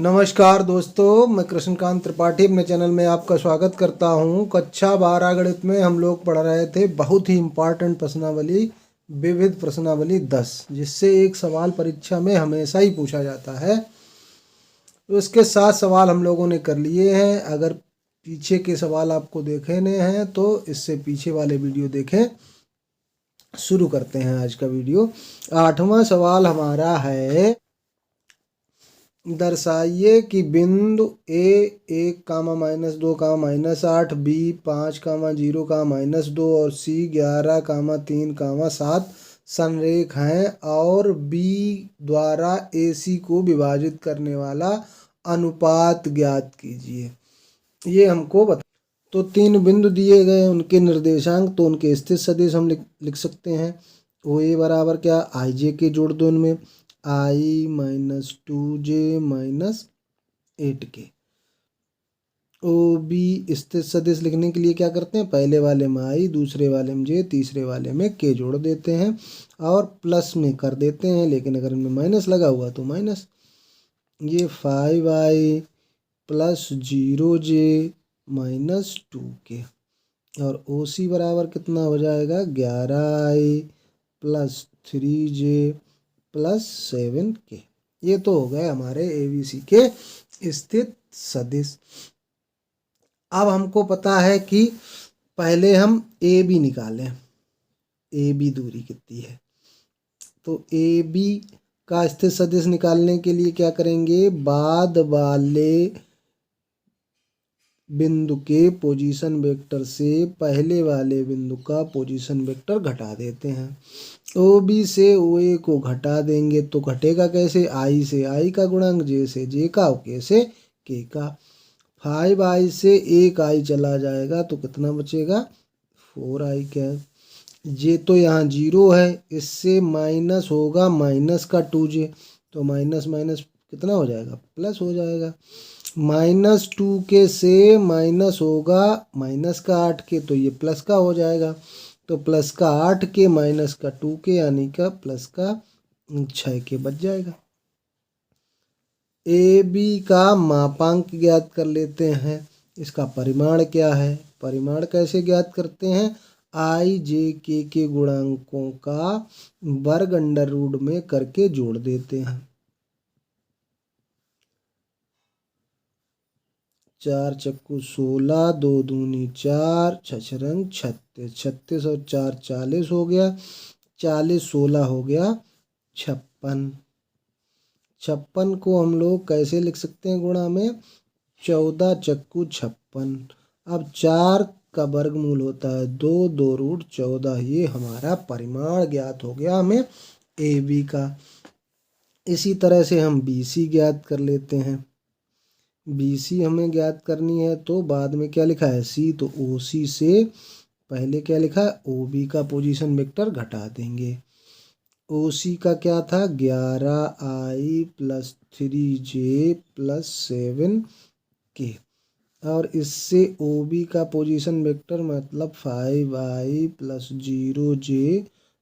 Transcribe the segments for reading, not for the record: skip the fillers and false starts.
नमस्कार दोस्तों, मैं कृष्णकांत त्रिपाठी अपने चैनल में आपका स्वागत करता हूं। कक्षा 12 गणित में हम लोग पढ़ रहे थे बहुत ही इम्पॉर्टेंट प्रश्नावली विविध प्रश्नावली 10, जिससे एक सवाल परीक्षा में हमेशा ही पूछा जाता है। तो इसके 7 सवाल हम लोगों ने कर लिए हैं। अगर पीछे के सवाल आपको देखने हैं तो इससे पीछे वाले वीडियो देखें। शुरू करते हैं आज का वीडियो। 8वां सवाल हमारा है, दर्शाइए कि बिंदु ए 1, -2, -8, बी 5, 0, -2 और सी 11, 3, 7 संरेख हैं और बी द्वारा AC को विभाजित करने वाला अनुपात ज्ञात कीजिए। ये हमको बता। तो 3 बिंदु दिए गए, उनके निर्देशांक, तो उनके स्थित सदिश हम लिख सकते हैं। ओ ए बराबर क्या, आई जे के जोड़ दो इनमें, I -2J -8K। O B स्थित सदिश लिखने के लिए क्या करते हैं, पहले वाले में I, दूसरे वाले में J, तीसरे वाले में K जोड़ देते हैं और प्लस में कर देते हैं, लेकिन अगर इनमें माइनस लगा हुआ तो माइनस। ये 5I + 0J -2K और OC बराबर कितना हो जाएगा, 11I + 3J + 7K। ये तो हो गए हमारे ABC के स्थित सदिश। अब हमको पता है कि पहले हम AB निकालें, AB दूरी कितनी है। तो AB का स्थित सदिश निकालने के लिए क्या करेंगे, बाद वाले बिंदु के पोजीशन वेक्टर से पहले वाले बिंदु का पोजीशन वेक्टर घटा देते हैं। OB से OA को घटा देंगे तो घटेगा कैसे, I से I का गुणांक, J से J का और K से K का। 5I से 1I चला जाएगा तो कितना बचेगा, 4I क्या। J तो यहाँ 0 है, इससे माइनस होगा माइनस का 2J, तो माइनस माइनस कितना हो जाएगा, प्लस हो जाएगा। -2K से माइनस होगा माइनस का 8K, तो ये प्लस का हो जाएगा। तो प्लस का 8K माइनस का 2K यानी का प्लस का 6K बच जाएगा। AB का मापांक ज्ञात कर लेते हैं। इसका परिमाण क्या है, परिमाण कैसे ज्ञात करते हैं, IJK के गुणांकों का वर्ग √ में करके जोड़ देते हैं। 4 चक्कू 16, 2 दूनी 4, 6 रंग 36, 36 और 4 40 हो गया, 40 16 हो गया 56। 56 को हम लोग कैसे लिख सकते हैं गुणा में, 14 चक्कू 56। अब 4 का वर्गमूल होता है 2, 2√14। ये हमारा परिमाण ज्ञात हो गया हमें AB का। इसी तरह से हम BC ज्ञात कर लेते हैं। BC हमें ज्ञात करनी है तो बाद में क्या लिखा है, C, तो OC से पहले क्या लिखा है, OB का पोजीशन वेक्टर घटा देंगे। OC का क्या था, 11I + 3J + 7K और इससे OB का पोजीशन वेक्टर मतलब 5I + 0J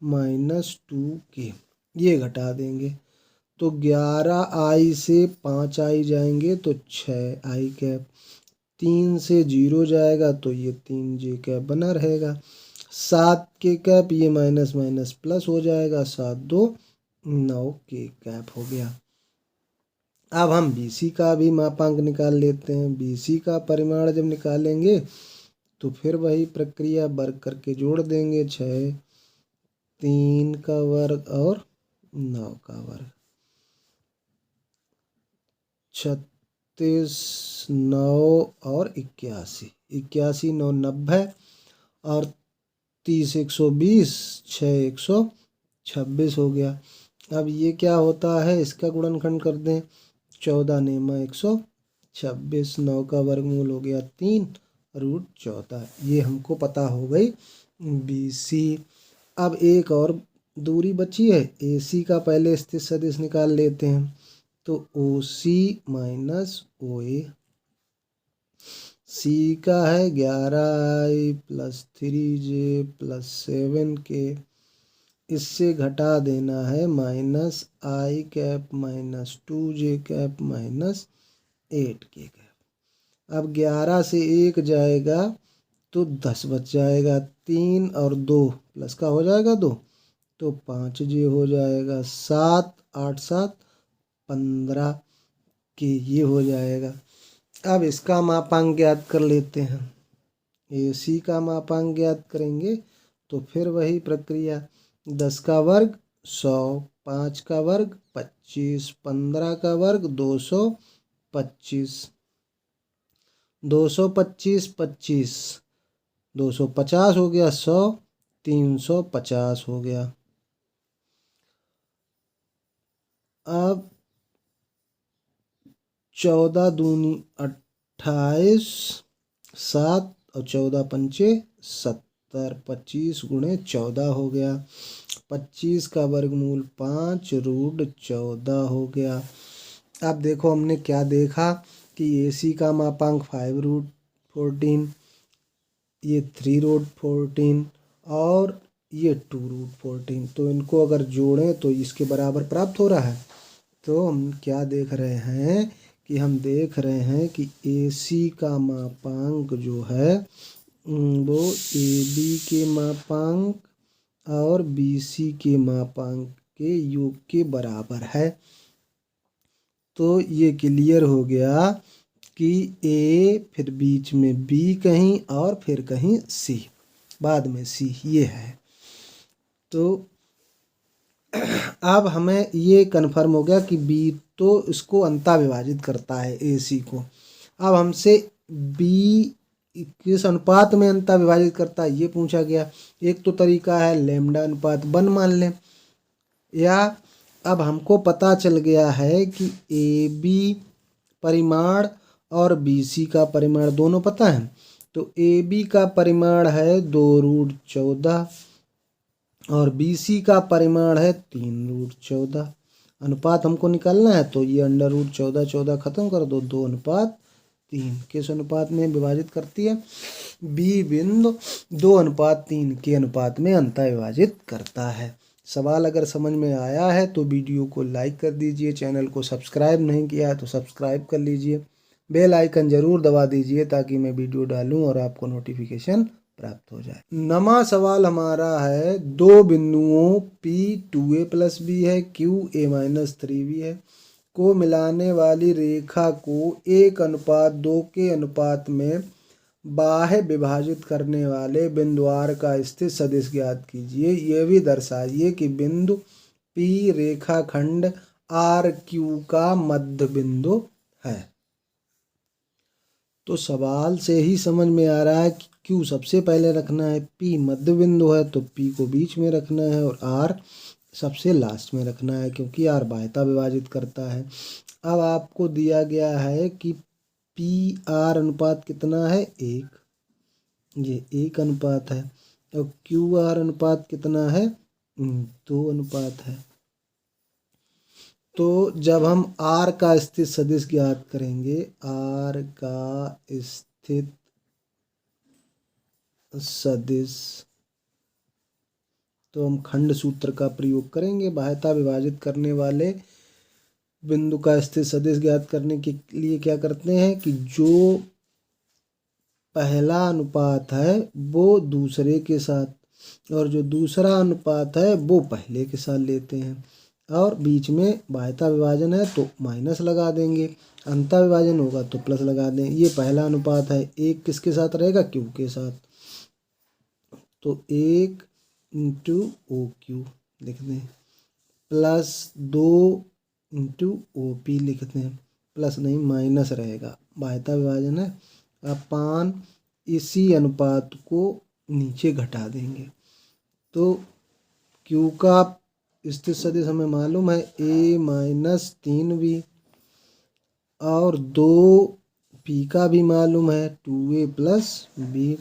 -2K, ये घटा देंगे। तो 11I से 5I जाएंगे तो 6I कैप, 3 से 0 जाएगा तो ये 3J कैप बना रहेगा। 7K कैप, ये माइनस माइनस प्लस हो जाएगा, 7 2 9K कैप हो गया। अब हम BC का भी मापांक निकाल लेते हैं। BC का परिमाण जब निकालेंगे तो फिर वही प्रक्रिया, वर्ग करके जोड़ देंगे, 6, 3 का वर्ग और 9 का वर्ग, 36, 9 और 81, 81 9 90 और 30 120, 6 126 हो गया। अब ये क्या होता है, इसका गुणनखंड कर दें, 14 नेमा 126, 9 का वर्गमूल हो गया 3√14। ये हमको पता हो गई BC। अब एक और दूरी बची है, AC का पहले स्थित सदिश निकाल लेते हैं। तो OC - OA, C का है 11I + 3J + 7K, इससे घटा देना है -I कैप -2J कैप 8 के गए। अब 11 से 1 जाएगा तो 10 बच जाएगा। 3 और 2 प्लस का हो जाएगा 2 तो 5 जी हो जाएगा। 7 8 7 15 के ये हो जाएगा। अब इसका मापांक ज्ञात कर लेते हैं। AC का मापांक ज्ञात करेंगे तो फिर वही प्रक्रिया। 10 का वर्ग 100, 5 का वर्ग 25, 15 का वर्ग 225, 225 25 250 हो गया। 100 350 हो गया। अब 14 दूनी 28, 7 और 14 पंचे 70, 25 गुणे 14 हो गया। 25 का वर्गमूल 5 रूट 14 हो गया। अब देखो हमने क्या देखा कि AC का मापांक 5 रूट 14, ये 3 रूट 14 और ये 2 रूट 14। तो इनको अगर जोड़ें तो इसके बराबर प्राप्त हो रहा है। तो हम क्या देख रहे हैं कि हम देख रहे हैं कि AC का मापांक जो है वो AB के मापांक और BC के मापांक के योग के बराबर है। तो ये क्लियर हो गया कि A फिर बीच में B कहीं और फिर कहीं C, बाद में C ये है। तो अब हमें ये कन्फर्म हो गया कि B तो इसको अंता विभाजित करता है AC को। अब हमसे B किस अनुपात में अंता विभाजित करता है ये पूछा गया। एक तो तरीका है लैम्डा अनुपात 1 मान लें, या अब हमको पता चल गया है कि AB परिमाण और BC का परिमाण दोनों पता है। तो AB का परिमाण है 2 रूट 14 और BC का परिमाण है 3 रूट 14। अनुपात हमको निकालना है तो ये अंडर रूट 14 14 खत्म कर दो, 2 अनुपात 3 किस अनुपात में विभाजित करती है? B बिंदु 2 अनुपात 3 के अनुपात में अंतः विभाजित करता है। सवाल अगर समझ में आया है तो वीडियो को लाइक कर दीजिए, चैनल को सब्सक्राइब नहीं किया है तो सब्सक्राइब कर लीजिए, बेल आइकन जरूर दबा दीजिए ताकि मैं वीडियो डालूं और आपको नोटिफिकेशन प्राप्त हो जाए। नमा सवाल हमारा है दो बिंदुओं P 2a प्लस B है, Q a माइनस 3b है को मिलाने वाली रेखा को 1:2 के अनुपात में बाह्य विभाजित करने वाले बिंदु R का स्थित सदिश ज्ञात कीजिए। यह भी दर्शाइए कि बिंदु P रेखाखंड RQ का मध्य बिंदु है। तो सवाल से ही समझ में आ रहा है कि Q सबसे पहले रखना है, P मध्य बिंदु है तो P को बीच में रखना है और R सबसे लास्ट में रखना है क्योंकि R बाह्यता विभाजित करता है। अब आपको दिया गया है कि PR अनुपात कितना है 1, ये 1 अनुपात है और QR अनुपात कितना है 2 अनुपात है। तो जब हम R का स्थित सदिश ज्ञात करेंगे, R का स्थित सदिश, तो हम खंड सूत्र का प्रयोग करेंगे। बाह्यता विभाजित करने वाले बिंदु का स्थित सदिश ज्ञात करने के लिए क्या करते हैं कि जो पहला अनुपात है वो दूसरे के साथ और जो दूसरा अनुपात है वो पहले के साथ लेते हैं और बीच में बाह्यता विभाजन है तो माइनस लगा देंगे, अंतः विभाजन होगा तो प्लस लगा दें। ये पहला अनुपात है, 1 किसके साथ रहेगा Q के साथ, तो 1 इंटू OQ लिख दें प्लस 2 इंटू OP लिख दें, प्लस नहीं माइनस रहेगा, बाह्यता विभाजन है। अपान इसी अनुपात को नीचे घटा देंगे तो Q का स्थित सदिश हमें मालूम है A माइनस 3B और 2P का भी मालूम है 2A प्लस B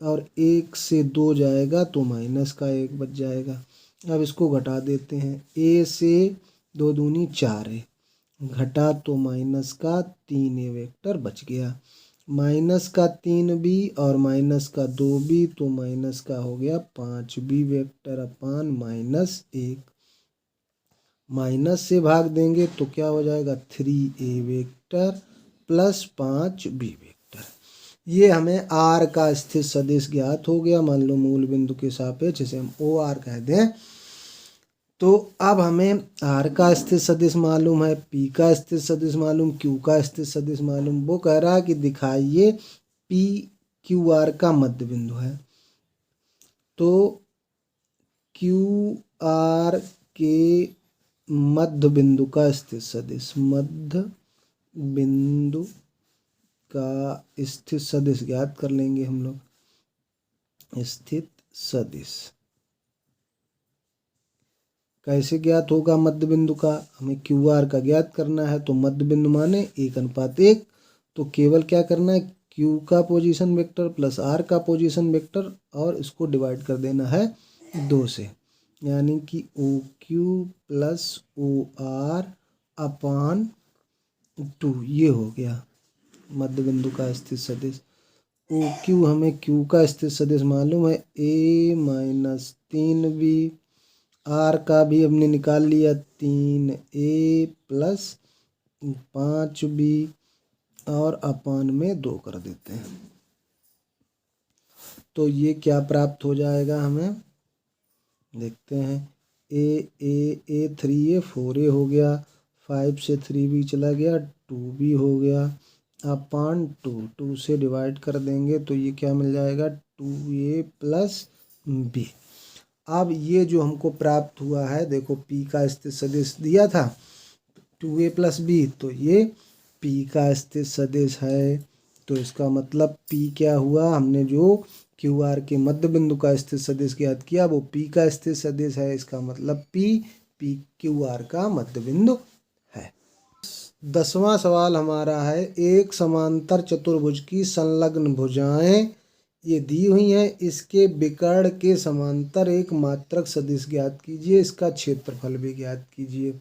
और 1 से 2 जाएगा तो माइनस का 1 बच जाएगा। अब इसको घटा देते हैं, A से 2 दूनी 4 है, घटा तो माइनस का 3A वेक्टर बच गया। माइनस का 3B और माइनस का 2B तो माइनस का हो गया 5B vector upon minus 1, minus से भाग देंगे तो क्या हो जाएगा 3A vector plus 5 B vector. ये हमें आर का स्थित सदिश ज्ञात हो गया। मान लो मूल बिंदु के सापेक्ष इसे हम ओ आर कह दें। तो अब हमें आर का स्थित सदिश मालूम है, पी का स्थित सदिश मालूम, क्यू का स्थित सदिश मालूम। वो कह रहा है कि दिखाइए पी क्यू आर का मध्य बिंदु है। तो क्यू आर के मध्य बिंदु का स्थित सदिश, मध्य बिंदु का स्थित सदिश ज्ञात कर लेंगे हम लोग। स्थित सदिश कैसे ज्ञात होगा मध्य बिंदु का? हमें क्यू आर का ज्ञात करना है। तो मध्य बिंदु माने 1:1। तो केवल क्या करना है, क्यू का पोजीशन वेक्टर प्लस आर का पोजीशन वेक्टर और इसको डिवाइड कर देना है 2 से, यानी कि O Q plus O R upon 2। ये हो गया मध्य बिंदु का स्थित सदिश। ओ क्यू, हमें क्यू का स्थित सदिश मालूम है a-3b। आर का भी हमने निकाल लिया 3a प्लस 5b और अपान में 2 कर देते हैं। तो ये क्या प्राप्त हो जाएगा हमें, देखते हैं। a 3a 4a हो गया, 5 से 3b चला गया, 2b हो गया अपान 2 से डिवाइड कर देंगे तो ये क्या मिल जाएगा 2a प्लस b। अब ये जो हमको प्राप्त हुआ है, देखो p का स्थित सदिश दिया था 2a प्लस b, तो ये p का स्थित सदिश है। तो इसका मतलब p क्या हुआ, हमने जो क्यू आर के मध्य बिंदु का स्थित सदिश ज्ञात किया वो p का स्थित सदिश है। इसका मतलब p क्यू आर का मध्य बिंदु है। 10वां सवाल हमारा है, एक समांतर चतुर्भुज की संलग्न भुजाएं ये दी हुई हैं, इसके विकर्ण के समांतर एक मात्रक सदिश ज्ञात कीजिए, इसका क्षेत्रफल भी ज्ञात कीजिए।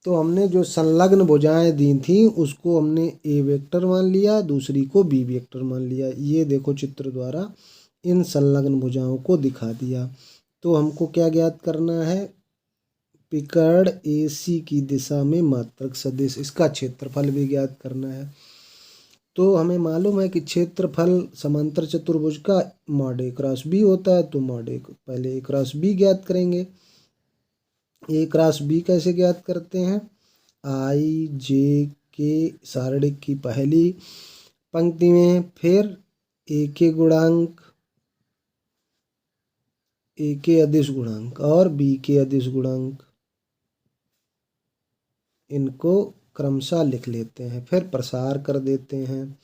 तो हमने जो संलग्न भुजाएं दी थी उसको हमने ए वेक्टर मान लिया, दूसरी को बी वेक्टर मान लिया। ये देखो चित्र द्वारा इन संलग्न भुजाओं को दिखा दिया। तो हमको क्या ज्ञात करना है, विकर्ण AC की दिशा में मात्रक सदिश, इसका क्षेत्रफल भी ज्ञात करना है। तो हमें मालूम है कि क्षेत्रफल समांतर चतुर्भुज का मॉड A क्रॉस B होता है। तो मॉड A पहले A क्रॉस B ज्ञात करेंगे। A क्रॉस B कैसे ज्ञात करते हैं, I J के सारणिक की पहली पंक्ति में, फिर A के गुणांक, A के अदिश गुणांक और B के अदिश गुणांक, इनको क्रमशः लिख लेते हैं, फिर प्रसार कर देते हैं।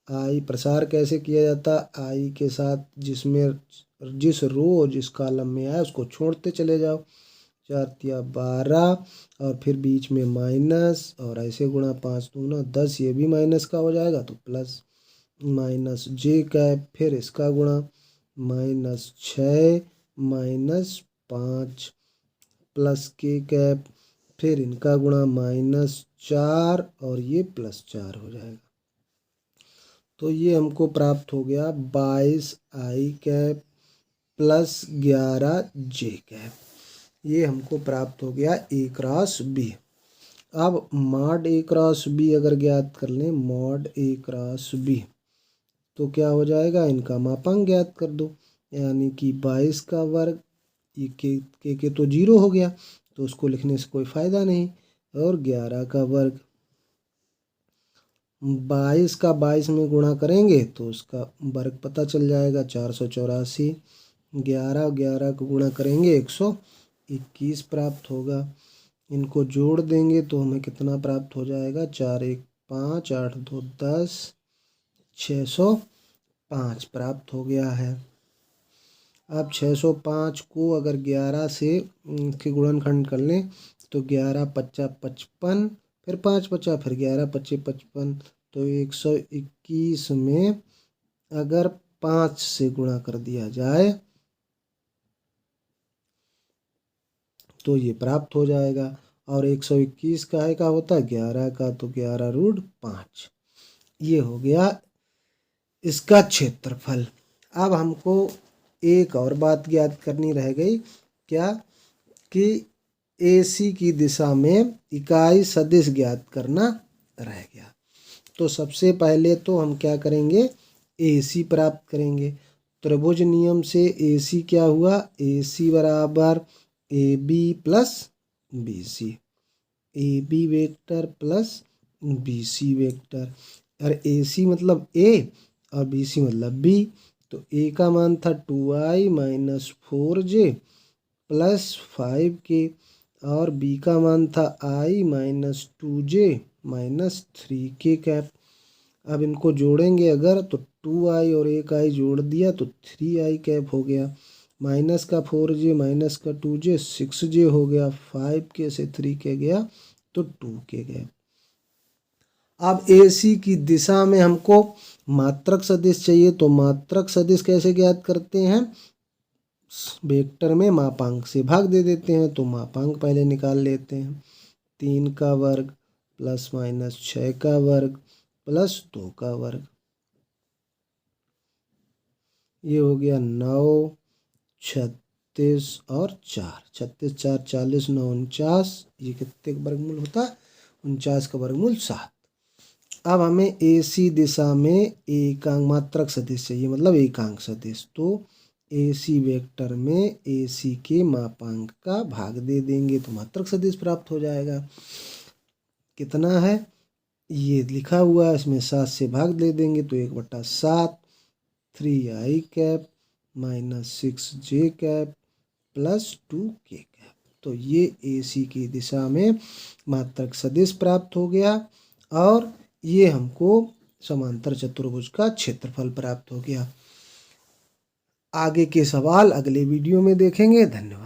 आई प्रसार कैसे किया जाता, आई के साथ जिस रो और जिस कॉलम में आए उसको छोड़ते चले जाओ, 4 तिया 12 और फिर बीच में माइनस और ऐसे गुणा 5 दूना 10, ये भी माइनस का हो जाएगा तो प्लस, माइनस जे कैप, फिर इसका गुणा -6 -5 प्लस के कैप, फिर इनका गुणा -4 और ये +4 हो जाएगा। तो ये हमको प्राप्त हो गया 22 आई कैप प्लस 11 जे कैप। ये हमको प्राप्त हो गया A क्रॉस B। अब मॉड A क्रॉस B अगर ज्ञात कर लें, मॉड A क्रॉस B, तो क्या हो जाएगा, इनका मापांक ज्ञात कर दो, यानी कि 22 का वर्ग, ये के तो 0 हो गया तो उसको लिखने से कोई फ़ायदा नहीं, और 11 का वर्ग, 22 का 22 में गुणा करेंगे तो उसका वर्ग पता चल जाएगा 484, 11 को गुणा करेंगे 121 प्राप्त होगा। इनको जोड़ देंगे तो हमें कितना प्राप्त हो जाएगा, 4 1 5 8 2 10, 605 प्राप्त हो गया है। अब 605 को अगर 11 से के गुणनखंड कर लें तो 11 5 55, फिर 5 बचा, फिर 11 5 55, तो 121 में अगर 5 से गुणा कर दिया जाए तो ये प्राप्त हो जाएगा। और 121 का होता है 11 का, तो 11√5, ये हो गया इसका क्षेत्रफल। अब हमको एक और बात ज्ञात करनी रह गई, क्या कि AC की दिशा में इकाई सदिश ज्ञात करना रह गया। तो सबसे पहले तो हम क्या करेंगे, AC प्राप्त करेंगे। त्रिभुज नियम से AC क्या हुआ, AC बराबर AB plus BC, AB vector plus BC vector. और AC मतलब A और BC मतलब B। तो A का मान था 2i minus 4j plus 5k और B का मान था i minus 2j minus 3k cap. अब इनको जोड़ेंगे अगर तो 2i और एक i जोड़ दिया तो 3i कैप हो गया, माइनस का 4j माइनस का 2j 6j हो गया, 5k से 3k गया तो 2k गया। अब AC की दिशा में हमको मात्रक सदिश चाहिए, तो मात्रक सदिश कैसे ज्ञात करते हैं, वेक्टर में मापांक से भाग दे देते हैं। तो मापांक पहले निकाल लेते हैं, 3 का वर्ग प्लस माइनस 6 का वर्ग प्लस 2 का वर्ग, ये हो गया 9, 36 और 4, 36 4 40 9 49, ये कितने का वर्गमूल होता है, 49 का वर्गमूल 7। अब हमें AC दिशा में एकांक मात्रक सदिश चाहिए, मतलब एकांक सदिश। तो AC वेक्टर में AC के मापांक का भाग दे देंगे तो मात्रक सदिश प्राप्त हो जाएगा। कितना है ये लिखा हुआ है, इसमें 7 से भाग दे देंगे तो 1/7, 3i cap minus 6j cap plus 2k cap. तो ये AC की दिशा में मात्रक सदिश प्राप्त हो गया और ये हमको समांतर चतुर्भुज का क्षेत्रफल प्राप्त हो गया। आगे के सवाल अगले वीडियो में देखेंगे। धन्यवाद।